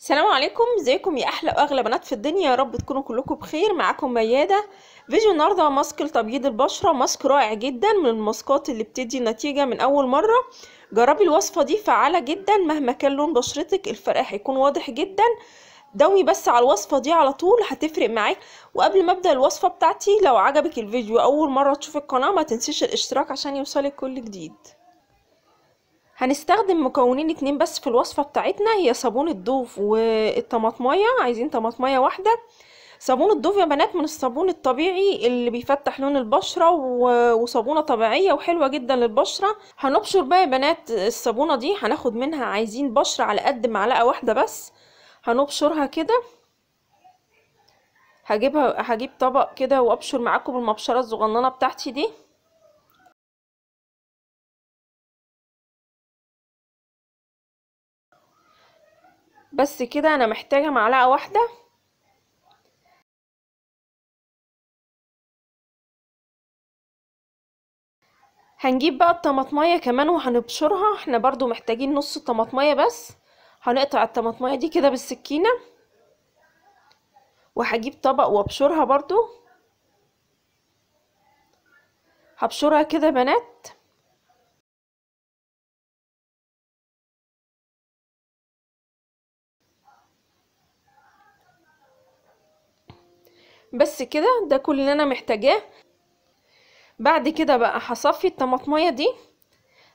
السلام عليكم، ازيكم يا احلى واغلى بنات في الدنيا؟ يا رب تكونوا كلكم بخير. معاكم ميادة. فيديو النهارده ماسك لتبييض البشره، ماسك رائع جدا من الماسكات اللي بتدي نتيجه من اول مره. جربي الوصفه دي، فعاله جدا مهما كان لون بشرتك، الفرق هيكون واضح جدا. داومي بس على الوصفه دي على طول، هتفرق معاك. وقبل ما ابدا الوصفه بتاعتي، لو عجبك الفيديو اول مره تشوف القناه ما تنسيش الاشتراك عشان يوصلك كل جديد. هنستخدم مكونين اتنين بس في الوصفة بتاعتنا، هي صابون الضوف والطماطمية. عايزين طماطمية واحدة. صابون الضوف يا بنات من الصابون الطبيعي اللي بيفتح لون البشرة، وصابونة طبيعية وحلوة جدا للبشرة. هنبشر بقى يا بنات الصابونة دي، هناخد منها عايزين بشرة على قد معلقة واحدة بس. هنبشرها كده. هجيب طبق كده وابشر معاكم بالمبشرة الصغننة بتاعتي دي. بس كده انا محتاجة معلقة واحدة. هنجيب بقى الطماطمية كمان وهنبشرها، احنا برضو محتاجين نص طماطمية بس. هنقطع الطماطمية دي كده بالسكينة، وهجيب طبق وابشرها برضو. هبشرها كده بنات. بس كده ده كل اللي انا محتاجاه. بعد كده بقى هصفي الطماطمية دي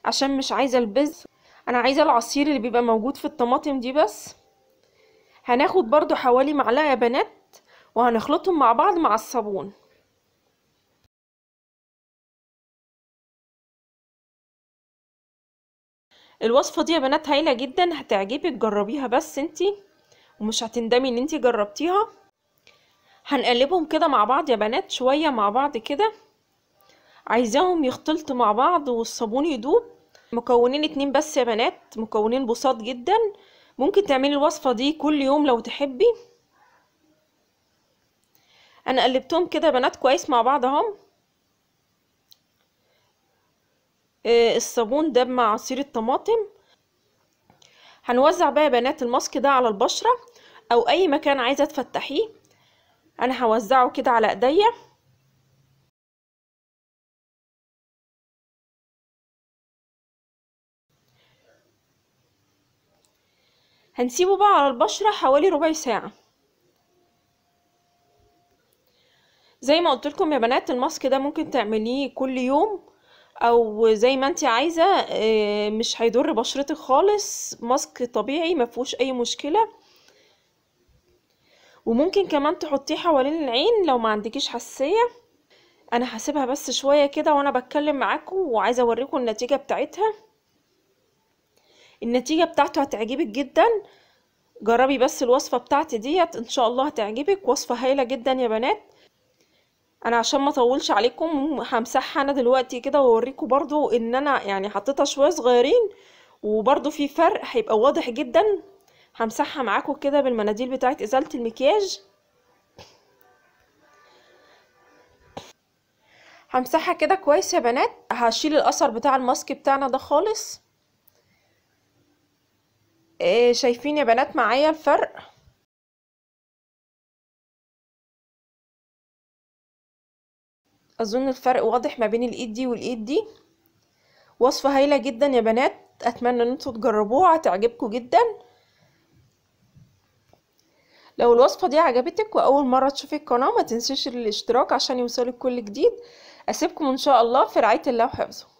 عشان مش عايزة البذر، انا عايزة العصير اللي بيبقى موجود في الطماطم دي بس. هناخد برضو حوالي معلقة يا بنات، وهنخلطهم مع بعض مع الصابون. الوصفة دي يا بنات هايلة جدا، هتعجبك، جربيها بس انتي ومش هتندمي ان انتي جربتيها. هنقلبهم كده مع بعض يا بنات، شوية مع بعض كده، عايزاهم يختلطوا مع بعض والصابون يدوب. مكونين اتنين بس يا بنات، مكونين بساط جدا. ممكن تعملي الوصفة دي كل يوم لو تحبي. انا قلبتهم كده يا بنات كويس مع بعض اهم. الصابون داب مع عصير الطماطم. هنوزع بقى يا بنات الماسك ده على البشرة او اي مكان عايزة تفتحيه. انا هوزعه كده على ايديا. هنسيبه بقى على البشرة حوالي ربع ساعة. زي ما قلت لكم يا بنات، الماسك ده ممكن تعمليه كل يوم او زي ما انت عايزة. مش هيضر بشرتك خالص، ماسك طبيعي ما فيهوش اي مشكلة. وممكن كمان تحطيه حوالين العين لو ما عندكيش حساسية. انا هسيبها بس شوية كده وانا بتكلم معاكم، وعايزة اوريكم النتيجة بتاعتها. النتيجة بتاعته هتعجبك جدا. جربي بس الوصفة بتاعتي ديت، ان شاء الله هتعجبك. وصفة هايلة جدا يا بنات. انا عشان ما اطولش عليكم همسحها انا دلوقتي كده واوريكم برضو ان انا يعني حطيتها شويه صغيرين، وبرضو في فرق هيبقى واضح جدا. همسحها معاكم كده بالمناديل بتاعت ازاله المكياج. همسحها كده كويس يا بنات. هشيل الاثر بتاع الماسك بتاعنا ده خالص. شايفين يا بنات معايا الفرق؟ اظن الفرق واضح ما بين الايد دي والايد دي. وصفه هايله جدا يا بنات، اتمنى ان انتوا تجربوها، هتعجبكم جدا. لو الوصفة دي عجبتك وأول مرة تشوفي القناة، ما تنسيش الاشتراك عشان يوصلك كل جديد. أسيبكم إن شاء الله في رعاية الله وحفظه.